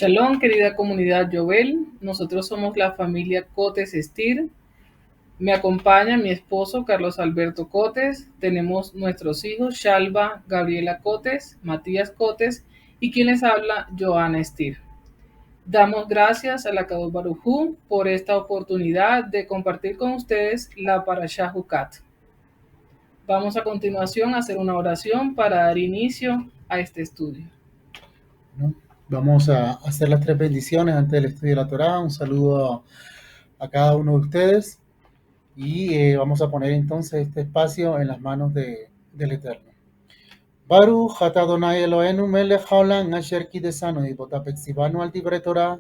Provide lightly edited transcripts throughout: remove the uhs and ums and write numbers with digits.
Shalom, querida comunidad Jovel. Nosotros somos la familia Cotes Estir. Me acompaña mi esposo Carlos Alberto Cotes. Tenemos nuestros hijos Shalva, Gabriela Cotes, Matías Cotes y quien les habla, Joana Estir. Damos gracias a la Kadosh Baruj Hu por esta oportunidad de compartir con ustedes la Parashá Hukat. Vamos a continuación a hacer una oración para dar inicio a este estudio. ¿No? Vamos a hacer las tres bendiciones antes del estudio de la Torá. Un saludo a cada uno de ustedes y vamos a poner entonces este espacio en las manos del Eterno. Baruch atah Adonai Eloheinu melech haolam asher kidesanu votapexivanu al divrei Torah.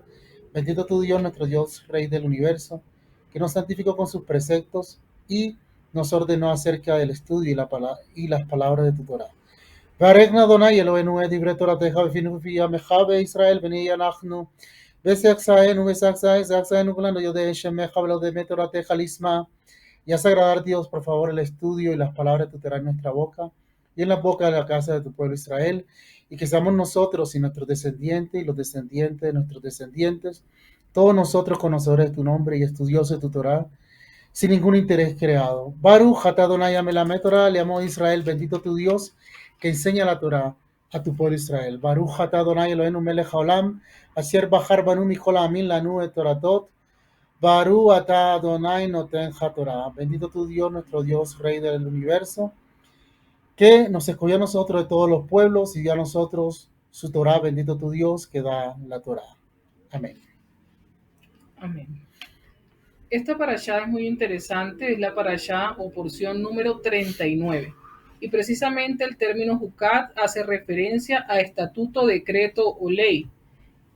Bendito tu Dios, nuestro Dios, Rey del universo, que nos santificó con sus preceptos y nos ordenó acerca del estudio y las palabras de tu Torah. Varegna Adonai Eloheinu et divrei Torateja befinu befi amecha beIsrael bnei אנחנו ושחזנו ושחזנו כולנו יודעי שמך ולודעי תורתך לשמה. Y haz agradar, Dios, por favor, el estudio y las palabras de tu Torah en nuestra boca y en la boca de la casa de tu pueblo Israel, y que seamos nosotros y nuestros descendientes y los descendientes de nuestros descendientes, todos nosotros conocedores de tu nombre y estudiosos de tu Torah, sin ningún interés creado. Baruch atah Adonai hamelamed Torah le'amo Israel, bendito tu Dios que enseña la Torah a tu pueblo Israel. Baruch atah Adonai Eloheinu melech haolam asher bachar banu mikol ha'amin lanu et toratot. Baruch atah Adonai noten haTorah. Bendito tu Dios, nuestro Dios, Rey del universo, que nos escogió a nosotros de todos los pueblos y dio a nosotros su Torah. Bendito tu Dios que da la Torah. Amén. Amén. Esta parashá es muy interesante, es la parashá o porción número 39. Y precisamente el término Hukat hace referencia a estatuto, decreto o ley.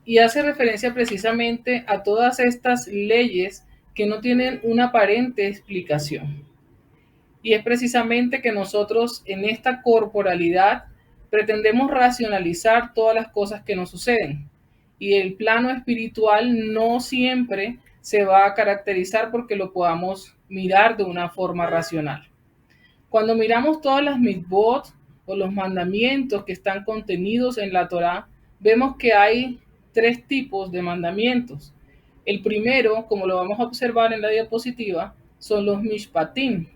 Y hace referencia precisamente a todas estas leyes que no tienen una aparente explicación. Y es precisamente que nosotros en esta corporalidad pretendemos racionalizar todas las cosas que nos suceden. Y el plano espiritual no siempre se va a caracterizar porque lo podamos mirar de una forma racional. Cuando miramos todas las mitzvot o los mandamientos que están contenidos en la Torá, vemos que hay tres tipos de mandamientos. El primero, como lo vamos a observar en la diapositiva, son los mishpatim.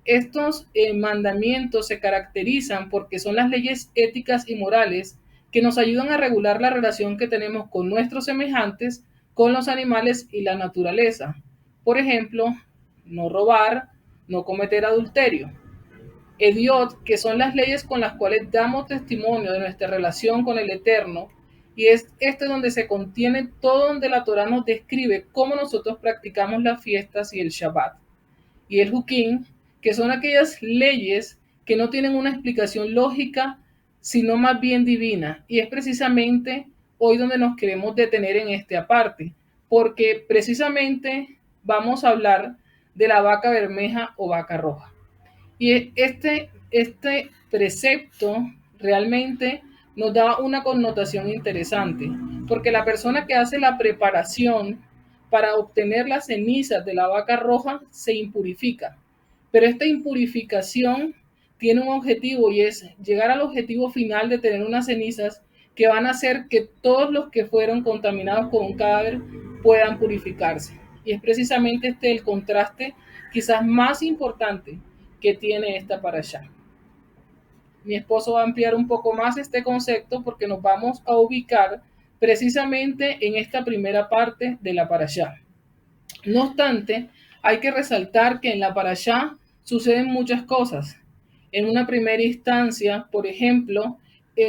Estos mandamientos se caracterizan porque son las leyes éticas y morales que nos ayudan a regular la relación que tenemos con nuestros semejantes, con los animales y la naturaleza. Por ejemplo, no robar, no cometer adulterio. Ediot, que son las leyes con las cuales damos testimonio de nuestra relación con el Eterno, y es este donde se contiene todo, donde la Torah nos describe cómo nosotros practicamos las fiestas y el Shabbat. Y el Hukim, que son aquellas leyes que no tienen una explicación lógica, sino más bien divina. Y es precisamente hoy donde nos queremos detener en esta parte, porque precisamente vamos a hablar de la vaca bermeja o vaca roja. Y este precepto realmente nos da una connotación interesante, porque la persona que hace la preparación para obtener las cenizas de la vaca roja se impurifica. Pero esta impurificación tiene un objetivo, y es llegar al objetivo final de tener unas cenizas que van a hacer que todos los que fueron contaminados con un cadáver puedan purificarse. Y es precisamente este el contraste quizás más importante que tiene esta parashá. Mi esposo va a ampliar un poco más este concepto porque nos vamos a ubicar precisamente en esta primera parte de la parashá. No obstante, hay que resaltar que en la parashá suceden muchas cosas. En una primera instancia, por ejemplo,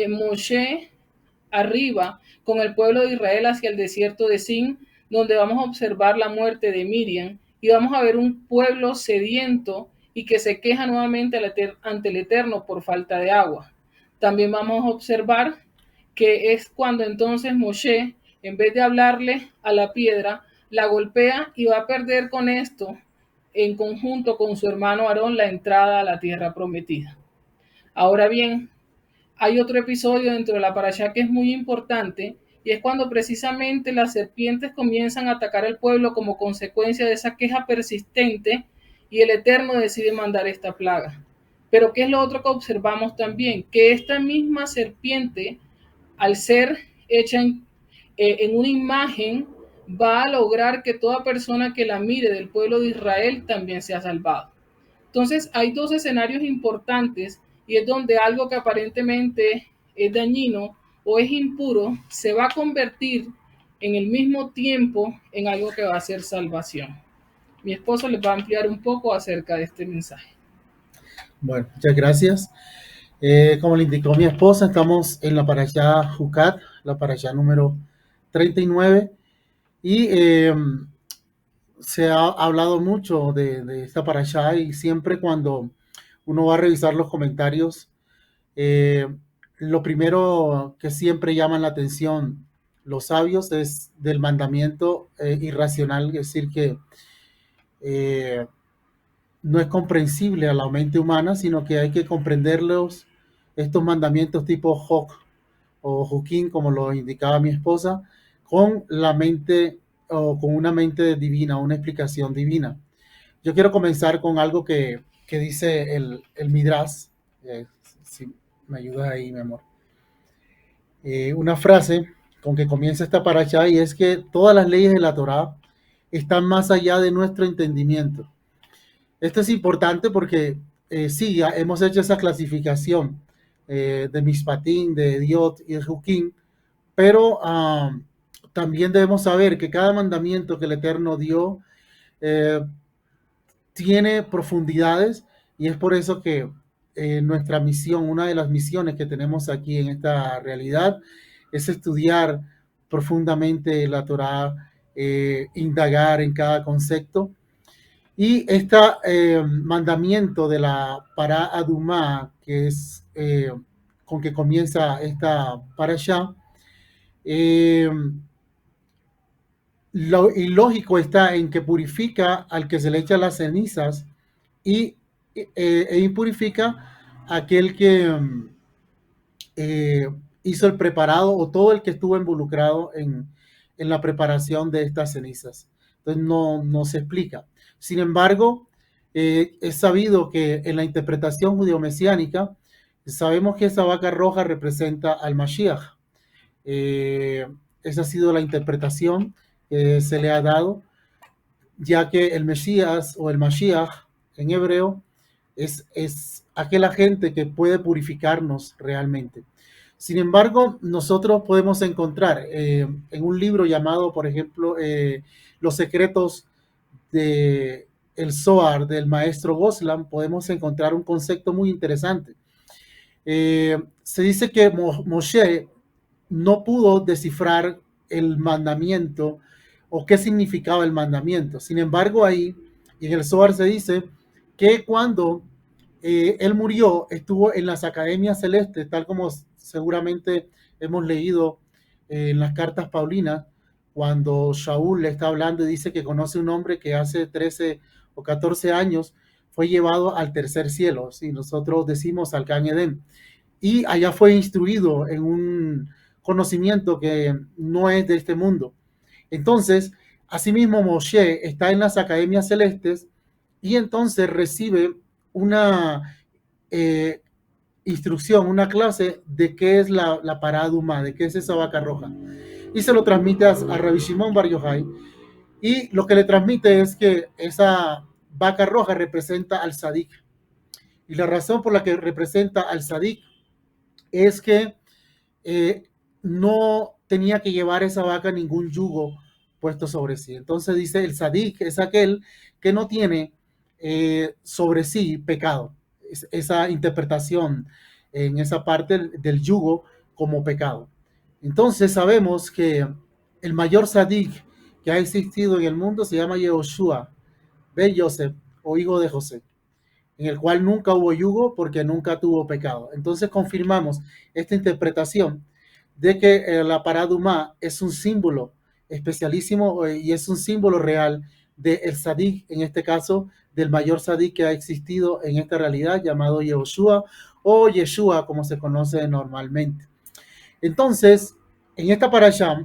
Moshe arriba con el pueblo de Israel hacia el desierto de Sin, donde vamos a observar la muerte de Miriam y vamos a ver un pueblo sediento y que se queja nuevamente ante el Eterno por falta de agua. También vamos a observar que es cuando entonces Moshe, en vez de hablarle a la piedra, la golpea y va a perder con esto, en conjunto con su hermano Aarón, la entrada a la tierra prometida. Ahora bien, hay otro episodio dentro de la parashá que es muy importante, y es cuando precisamente las serpientes comienzan a atacar al pueblo como consecuencia de esa queja persistente, y el Eterno decide mandar esta plaga. Pero ¿qué es lo otro que observamos también? Que esta misma serpiente, al ser hecha en una imagen va a lograr que toda persona que la mire del pueblo de Israel también sea salvado. Entonces hay dos escenarios importantes y es donde algo que aparentemente es dañino o es impuro se va a convertir en el mismo tiempo en algo que va a ser salvación. Mi esposo les va a ampliar un poco acerca de este mensaje. Bueno, muchas gracias. Como le indicó mi esposa, estamos en la parashá Jucat, la parashá número 39, y se ha hablado mucho de esta parashá y siempre cuando uno va a revisar los comentarios, eh, lo primero que siempre llaman la atención los sabios es del mandamiento irracional, es decir, que eh, no es comprensible a la mente humana, sino que hay que comprenderlos, estos mandamientos tipo Hok o Joaquín, como lo indicaba mi esposa, con la mente o con una mente divina, una explicación divina. Yo quiero comenzar con algo que dice el Midrash, si me ayudas ahí, mi amor. Una frase con que comienza esta paracha y es que todas las leyes de la Torá están más allá de nuestro entendimiento. Esto es importante porque sí, ya hemos hecho esa clasificación de Mishpatim, de Diot y de Jukim, pero también debemos saber que cada mandamiento que el Eterno dio eh, tiene profundidades y es por eso que nuestra misión, una de las misiones que tenemos aquí en esta realidad, es estudiar profundamente la Torah, indagar en cada concepto. Y este mandamiento de la para Adumá, que es con que comienza esta para allá, eh, lo ilógico está en que purifica al que se le echa las cenizas y impurifica a aquel que eh, hizo el preparado o todo el que estuvo involucrado en la preparación de estas cenizas. Entonces no se explica. Sin embargo, es sabido que en la interpretación judío-mesiánica sabemos que esa vaca roja representa al Mashiach. Eh, Esa ha sido la interpretación que se le ha dado, ya que el Mesías o el Mashiach en hebreo es aquel agente que puede purificarnos realmente. Sin embargo, nosotros podemos encontrar en un libro llamado, por ejemplo, Los secretos de el Zohar del maestro Goslam, podemos encontrar un concepto muy interesante. Se dice que Moshe no pudo descifrar el mandamiento o qué significaba el mandamiento. Sin embargo, ahí en el Zohar se dice que cuando él murió, estuvo en las academias celestes, tal como seguramente hemos leído en las cartas paulinas, cuando Shaul le está hablando y dice que conoce un hombre que hace 13 o 14 años fue llevado al tercer cielo, si nosotros decimos al Gan Edén, y allá fue instruido en un conocimiento que no es de este mundo. Entonces, asimismo, Moshe está en las academias celestes y entonces recibe una eh, instrucción, una clase de qué es la paraduma, de qué es esa vaca roja. Y se lo transmite a Rabbi Shimon Bar Yochai. Y lo que le transmite es que esa vaca roja representa al Sadik. Y la razón por la que representa al Sadik es que eh, no tenía que llevar esa vaca ningún yugo puesto sobre sí. Entonces dice, el sadik es aquel que no tiene sobre sí pecado. Esa interpretación en esa parte del yugo como pecado. Entonces sabemos que el mayor sadik que ha existido en el mundo se llama Yehoshua, Ben Yosef o hijo de José, en el cual nunca hubo yugo porque nunca tuvo pecado. Entonces confirmamos esta interpretación de que la paradumá es un símbolo especialísimo y es un símbolo real del de Sadik, en este caso del mayor Sadik que ha existido en esta realidad, llamado Yehoshua o Yeshua, como se conoce normalmente. Entonces, en esta parashá,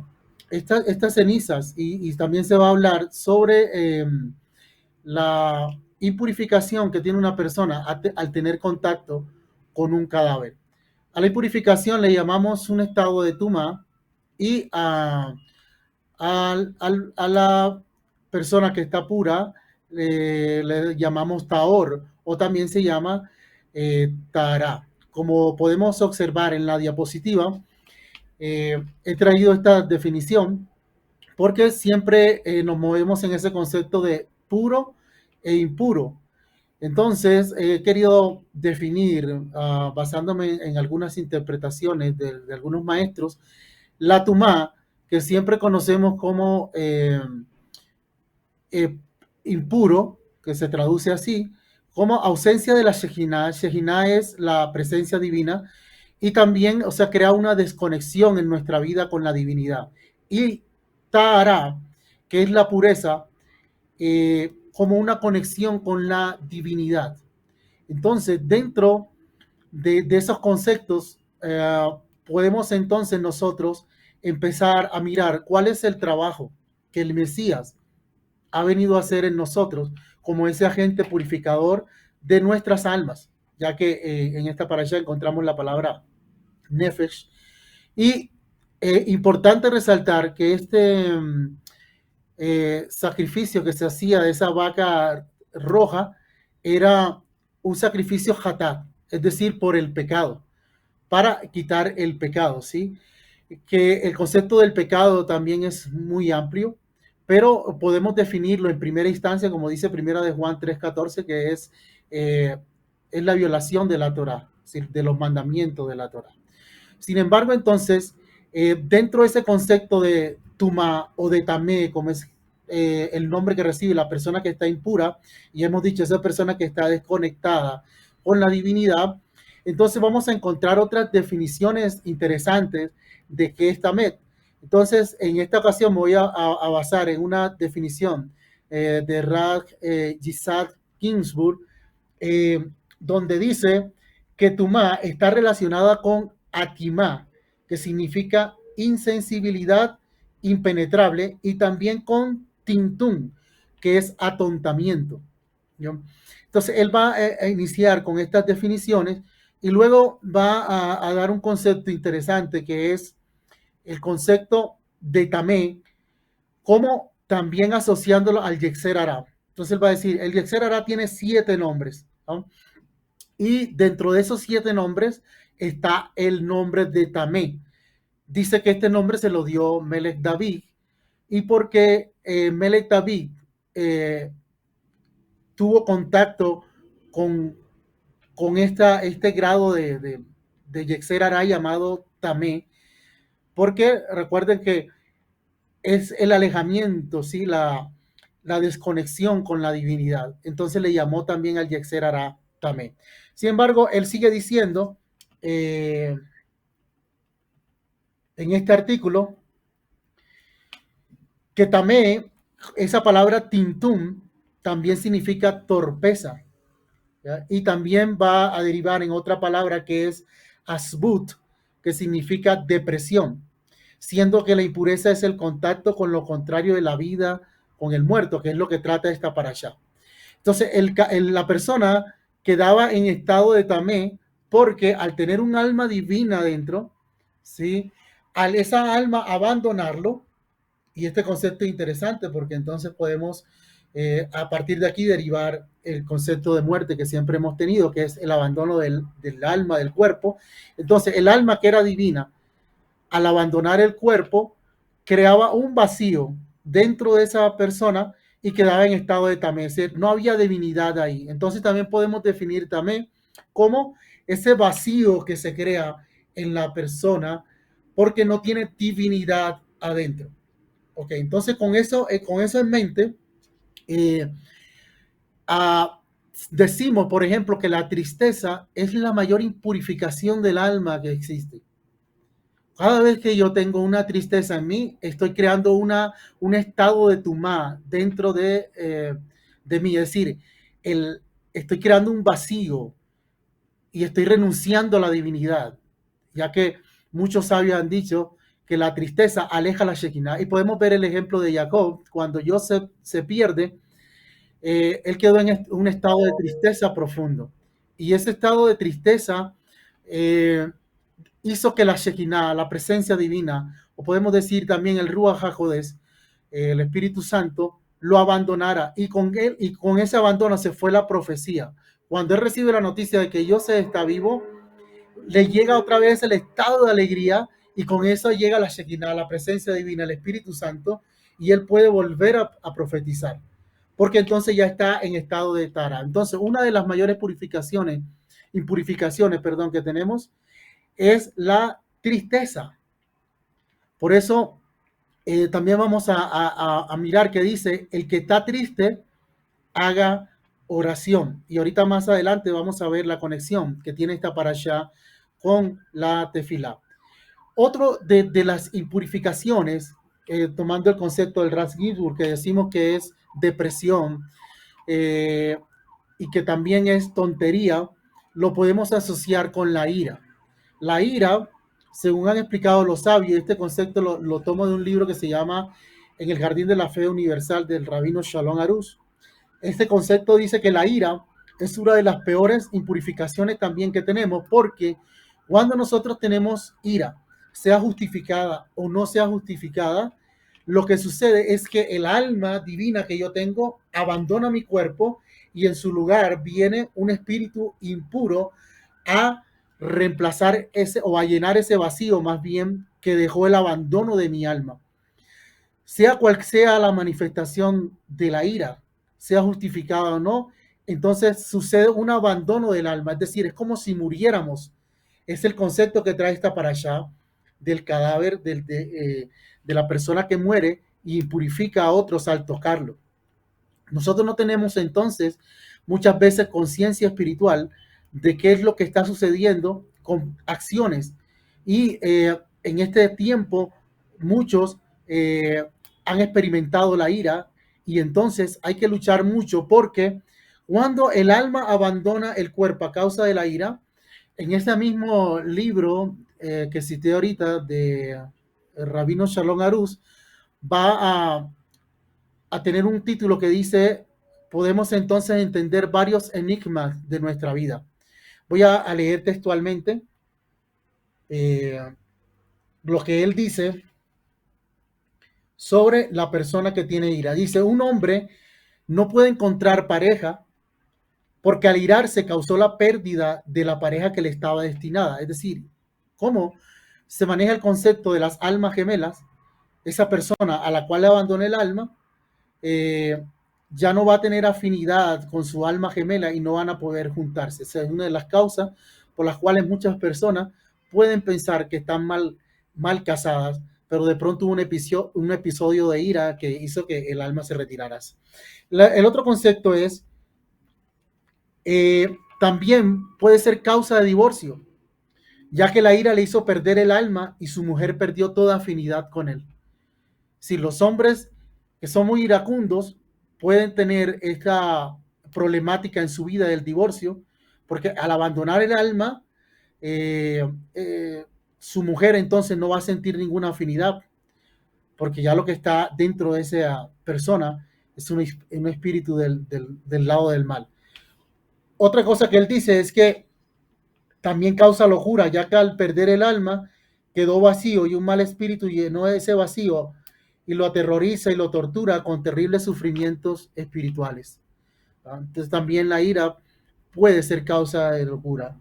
estas cenizas, y también se va a hablar sobre la impurificación que tiene una persona al tener contacto con un cadáver. A la impurificación le llamamos un estado de tuma y a la persona que está pura le llamamos Taor, o también se llama Tara. Como podemos observar en la diapositiva, he traído esta definición porque siempre nos movemos en ese concepto de puro e impuro. Entonces, he querido definir, basándome en algunas interpretaciones de algunos maestros, la tumá, que siempre conocemos como eh, impuro, que se traduce así, como ausencia de la Shejinah. Shejinah es la presencia divina y también, o sea, crea una desconexión en nuestra vida con la divinidad. Y Tahara, que es la pureza, como una conexión con la divinidad. Entonces, dentro de esos conceptos, podemos entonces nosotros empezar a mirar cuál es el trabajo que el Mesías ha venido a hacer en nosotros como ese agente purificador de nuestras almas, ya que en esta parasha encontramos la palabra nefesh. Y importante resaltar que este sacrificio que se hacía de esa vaca roja era un sacrificio hatat, es decir, por el pecado, para quitar el pecado, ¿sí? Que el concepto del pecado también es muy amplio, pero podemos definirlo en primera instancia, como dice Primera de Juan 3:14, que es la violación de la Torah, ¿sí? De los mandamientos de la Torah. Sin embargo, entonces, dentro de ese concepto de tuma o de tamé, como es el nombre que recibe la persona que está impura, y hemos dicho esa persona que está desconectada con la divinidad, entonces vamos a encontrar otras definiciones interesantes de qué es tamet. Entonces, en esta ocasión me voy a basar en una definición de Raj Yisad Ginsburg, donde dice que Tumá está relacionada con Atimá, que significa insensibilidad impenetrable, y también con Tintún, que es atontamiento. ¿No? Entonces, él va a iniciar con estas definiciones y luego va a dar un concepto interesante que es el concepto de Tamé, como también asociándolo al Yetzer Hara. Entonces, él va a decir, el Yetzer Hara tiene 7 nombres, ¿no? Y dentro de esos 7 nombres está el nombre de Tamé. Dice que este nombre se lo dio Melech David, y porque Melech David tuvo contacto con, este grado de Yetzer Hara llamado Tamé, porque recuerden que es el alejamiento, ¿sí? La desconexión con la divinidad. Entonces le llamó también al Yetzer Hara Tamé. Sin embargo, él sigue diciendo en este artículo que Tamé, esa palabra tintum, también significa torpeza, ¿ya? Y también va a derivar en otra palabra que es asbut, que significa depresión, siendo que la impureza es el contacto con lo contrario de la vida, con el muerto, que es lo que trata esta parasha. Entonces, la persona quedaba en estado de tamé porque al tener un alma divina dentro, ¿sí? Al esa alma abandonarlo, y este concepto es interesante porque entonces podemos a partir de aquí derivar el concepto de muerte que siempre hemos tenido, que es el abandono del alma, del cuerpo. Entonces, el alma que era divina, al abandonar el cuerpo, creaba un vacío dentro de esa persona y quedaba en estado de tamé, es decir, no había divinidad ahí. Entonces también podemos definir tamé como ese vacío que se crea en la persona porque no tiene divinidad adentro. Ok, entonces con eso en mente, eh, uh, decimos, por ejemplo, que la tristeza es la mayor impurificación del alma que existe. Cada vez que yo tengo una tristeza en mí, estoy creando un estado de tumá dentro de mí. Es decir, estoy creando un vacío y estoy renunciando a la divinidad, ya que muchos sabios han dicho que la tristeza aleja la Shekinah. Y podemos ver el ejemplo de Jacob, cuando Joseph se pierde, él quedó en un estado de tristeza profundo. Y ese estado de tristeza hizo que la Shekinah, la presencia divina, o podemos decir también el Ruach HaKodesh, el Espíritu Santo, lo abandonara. Y con ese abandono se fue la profecía. Cuando él recibe la noticia de que Yosef está vivo, le llega otra vez el estado de alegría y con eso llega la Shekinah, la presencia divina, el Espíritu Santo, y él puede volver a profetizar, porque entonces ya está en estado de Tara. Entonces, una de las mayores impurificaciones, perdón, que tenemos es la tristeza. Por eso también vamos a mirar que dice, el que está triste, haga oración. Y ahorita más adelante vamos a ver la conexión que tiene esta parasha con la tefilá. Otro de las impurificaciones, tomando el concepto del Ras Gibur, que decimos que es depresión y que también es tontería, lo podemos asociar con la ira. La ira, según han explicado los sabios, este concepto lo tomo de un libro que se llama En el Jardín de la Fe Universal del rabino Shalom Arush. Este concepto dice que la ira es una de las peores impurificaciones también que tenemos, porque cuando nosotros tenemos ira, sea justificada o no sea justificada, lo que sucede es que el alma divina que yo tengo abandona mi cuerpo y en su lugar viene un espíritu impuro a reemplazar ese o a llenar ese vacío más bien que dejó el abandono de mi alma. Sea cual sea la manifestación de la ira, sea justificada o no, entonces sucede un abandono del alma, es decir, es como si muriéramos. Es el concepto que trae esta parashá del cadáver de la persona que muere y purifica a otros al tocarlo. Nosotros no tenemos entonces muchas veces conciencia espiritual de qué es lo que está sucediendo con acciones. Y en este tiempo muchos han experimentado la ira y entonces hay que luchar mucho porque cuando el alma abandona el cuerpo a causa de la ira, en este mismo libro que cité ahorita de Rabino Shalom Arush, va a tener un título que dice, podemos entonces entender varios enigmas de nuestra vida. Voy a leer textualmente lo que él dice sobre la persona que tiene ira. Dice, un hombre no puede encontrar pareja porque al irarse causó la pérdida de la pareja que le estaba destinada. Es decir, ¿cómo se maneja el concepto de las almas gemelas? Esa persona a la cual le abandona el alma, ya no va a tener afinidad con su alma gemela y no van a poder juntarse. Esa es una de las causas por las cuales muchas personas pueden pensar que están mal casadas, pero de pronto hubo un episodio de ira que hizo que el alma se retirara. El otro concepto es, también puede ser causa de divorcio, ya que la ira le hizo perder el alma y su mujer perdió toda afinidad con él. Si los hombres que son muy iracundos pueden tener esta problemática en su vida del divorcio, porque al abandonar el alma, su mujer entonces no va a sentir ninguna afinidad, porque ya lo que está dentro de esa persona es un espíritu del lado del mal. Otra cosa que él dice es que también causa locura, ya que al perder el alma quedó vacío y un mal espíritu llenó ese vacío y lo aterroriza y lo tortura con terribles sufrimientos espirituales. Entonces también la ira puede ser causa de locura.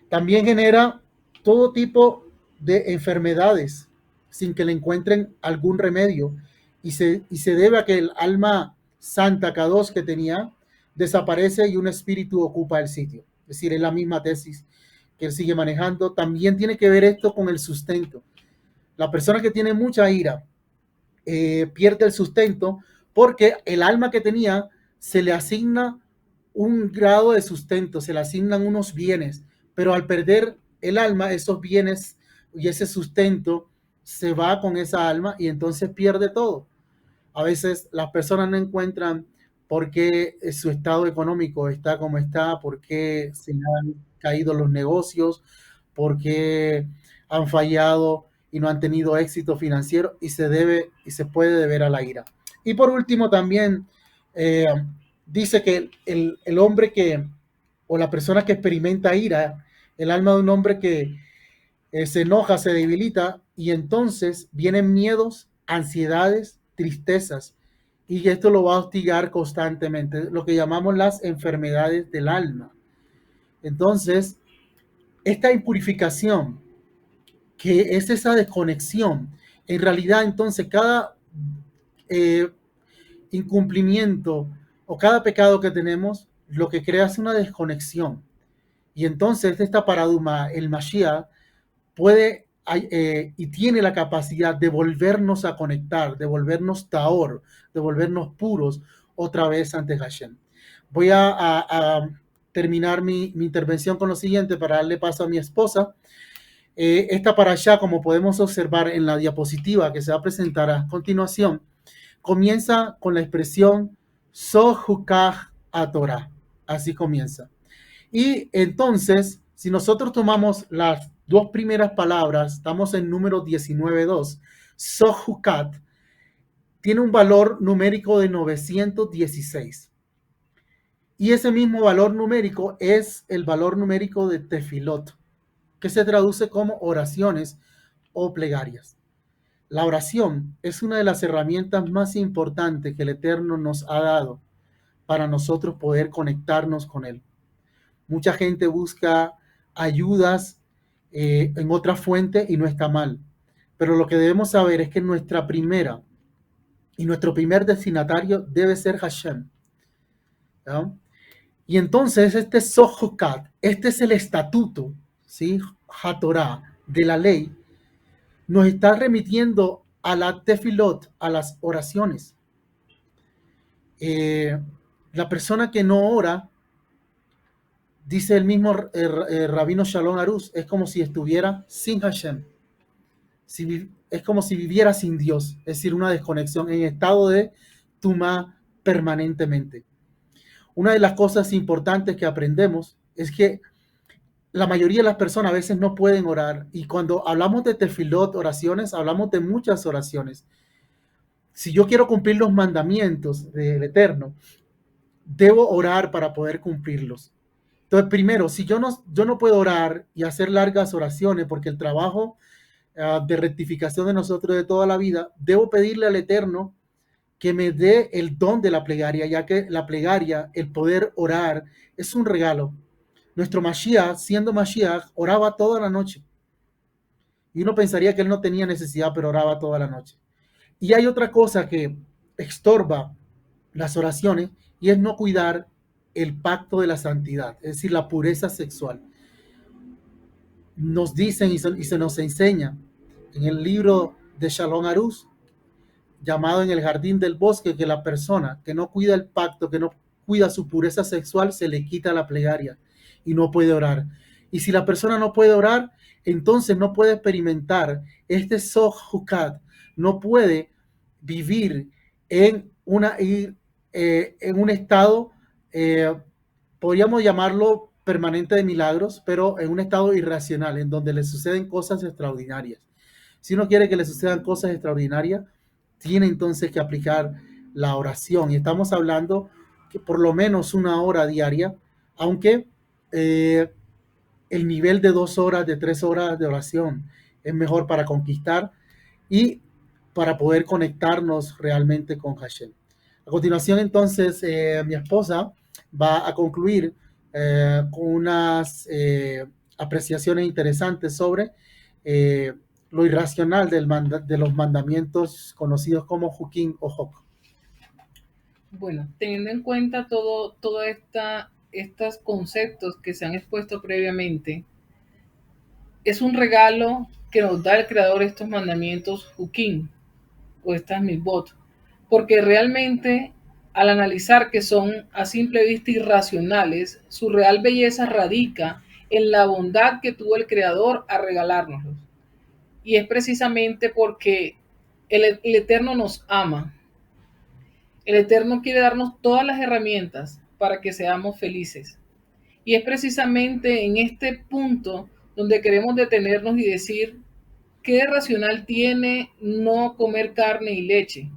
También genera todo tipo de enfermedades sin que le encuentren algún remedio y se debe a que el alma santa K2 que tenía desaparece y un espíritu ocupa el sitio. Es decir, es la misma tesis que él sigue manejando. También tiene que ver esto con el sustento. La persona que tiene mucha ira pierde el sustento porque el alma que tenía se le asigna un grado de sustento, se le asignan unos bienes, pero al perder el alma, esos bienes y ese sustento se va con esa alma y entonces pierde todo. A veces las personas no encuentran por qué su estado económico está como está, por qué se le han caído los negocios, por qué han fallado y no han tenido éxito financiero y se puede deber a la ira. Y por último también dice que el hombre que, o la persona que experimenta ira, el alma de un hombre que se enoja, se debilita y entonces vienen miedos, ansiedades, tristezas y esto lo va a hostigar constantemente, lo que llamamos las enfermedades del alma. Entonces, esta impurificación, que es esa desconexión, en realidad entonces cada eh, incumplimiento o cada pecado que tenemos, lo que crea es una desconexión. Y entonces esta paradigma, el Mashiach, puede y tiene la capacidad de volvernos a conectar, de volvernos taor, de volvernos puros otra vez ante Hashem. Voy a terminar mi intervención con lo siguiente para darle paso a mi esposa. Esta parashá, como podemos observar en la diapositiva que se va a presentar a continuación, comienza con la expresión Sohukah a Torah. Así comienza. Y entonces, si nosotros tomamos las dos primeras palabras, estamos en número 19.2, Sohukat, tiene un valor numérico de 916. Y ese mismo valor numérico es el valor numérico de Tefilot, que se traduce como oraciones o plegarias. La oración es una de las herramientas más importantes que el Eterno nos ha dado para nosotros poder conectarnos con Él. Mucha gente busca ayudas en otra fuente y no está mal. Pero lo que debemos saber es que nuestra primera y nuestro primer destinatario debe ser Hashem. ¿Ya? Y entonces este Sohukat, este es el estatuto, ¿sí? HaTorah, de la ley, nos está remitiendo a la tefilot, a las oraciones. La persona que no ora, dice el mismo Rabino Shalom Aruz, es como si estuviera sin Hashem. Es como si viviera sin Dios, es decir, una desconexión en estado de Tumá permanentemente. Una de las cosas importantes que aprendemos es que la mayoría de las personas a veces no pueden orar y cuando hablamos de tefilot, oraciones, hablamos de muchas oraciones. Si yo quiero cumplir los mandamientos del Eterno, debo orar para poder cumplirlos. Entonces, primero, si yo no puedo orar y hacer largas oraciones porque el trabajo de rectificación de nosotros de toda la vida, debo pedirle al Eterno que me dé el don de la plegaria, ya que la plegaria, el poder orar, es un regalo. Nuestro Mashiach, siendo Mashiach, oraba toda la noche. Y uno pensaría que él no tenía necesidad, pero oraba toda la noche. Y hay otra cosa que estorba las oraciones y es no cuidar el pacto de la santidad, es decir, la pureza sexual. Nos dicen y se nos enseña en el libro de Shalom Aruz, llamado En el Jardín del Bosque, que la persona que no cuida el pacto, que no cuida su pureza sexual, se le quita la plegaria y no puede orar. Y si la persona no puede orar, entonces no puede experimentar este Sohukat, no puede vivir en un estado, podríamos llamarlo permanente de milagros, pero en un estado irracional, en donde le suceden cosas extraordinarias. Si uno quiere que le sucedan cosas extraordinarias, tiene entonces que aplicar la oración. Y estamos hablando que por lo menos 1 hora diaria, aunque el nivel de 2 horas, de 3 horas de oración es mejor para conquistar y para poder conectarnos realmente con Hashem. A continuación, entonces, mi esposa va a concluir con unas apreciaciones interesantes sobre lo irracional de los mandamientos conocidos como Jukim o Hok. Bueno, teniendo en cuenta todos estos conceptos que se han expuesto previamente, es un regalo que nos da el creador de estos mandamientos Jukim o estas Mitzvot, porque realmente al analizar que son a simple vista irracionales, su real belleza radica en la bondad que tuvo el creador a regalárnoslos. Y es precisamente porque el Eterno nos ama. El Eterno quiere darnos todas las herramientas para que seamos felices. Y es precisamente en este punto donde queremos detenernos y decir, ¿qué irracional tiene no comer carne y leche?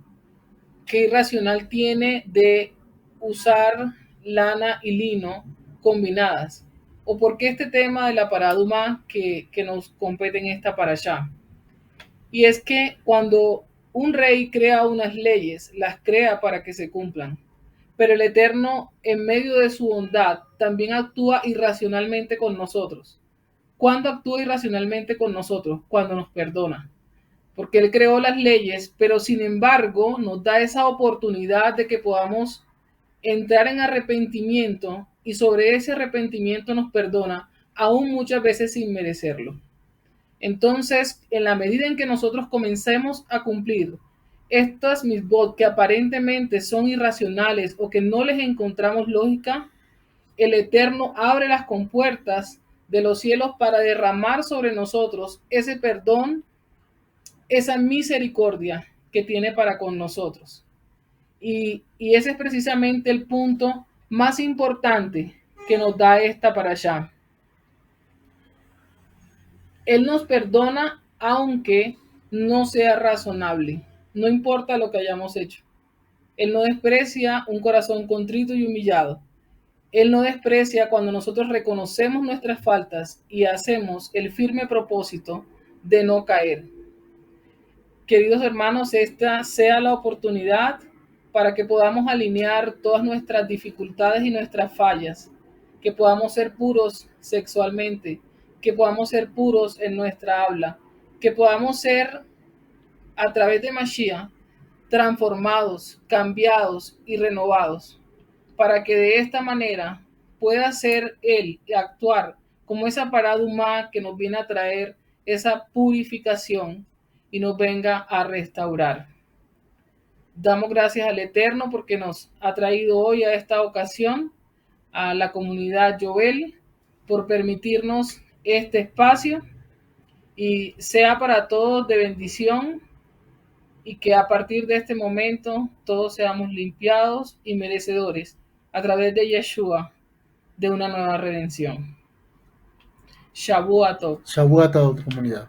¿Qué irracional tiene de usar lana y lino combinadas? o por qué este tema de la paraduma que nos compete en esta parashá. Y es que cuando un rey crea unas leyes, las crea para que se cumplan. Pero el Eterno, en medio de su bondad, también actúa irracionalmente con nosotros. ¿Cuándo actúa irracionalmente con nosotros? Cuando nos perdona. Porque Él creó las leyes, pero sin embargo nos da esa oportunidad de que podamos entrar en arrepentimiento y sobre ese arrepentimiento nos perdona, aún muchas veces sin merecerlo. Entonces, en la medida en que nosotros comencemos a cumplir estas mitzvot que aparentemente son irracionales o que no les encontramos lógica, el Eterno abre las compuertas de los cielos para derramar sobre nosotros ese perdón, esa misericordia que tiene para con nosotros. Y ese es precisamente el punto más importante que nos da esta parashá. Él nos perdona aunque no sea razonable, no importa lo que hayamos hecho. Él no desprecia un corazón contrito y humillado. Él no desprecia cuando nosotros reconocemos nuestras faltas y hacemos el firme propósito de no caer. Queridos hermanos, esta sea la oportunidad para que podamos alinear todas nuestras dificultades y nuestras fallas, que podamos ser puros sexualmente, que podamos ser puros en nuestra habla, que podamos ser a través de Mashiach transformados, cambiados y renovados, para que de esta manera pueda ser Él y actuar como esa paraduma que nos viene a traer esa purificación y nos venga a restaurar. Damos gracias al Eterno porque nos ha traído hoy a esta ocasión a la comunidad Jovel por permitirnos este espacio y sea para todos de bendición y que a partir de este momento todos seamos limpiados y merecedores a través de Yeshua de una nueva redención. Shavuot Tov. Shavuot a otra comunidad.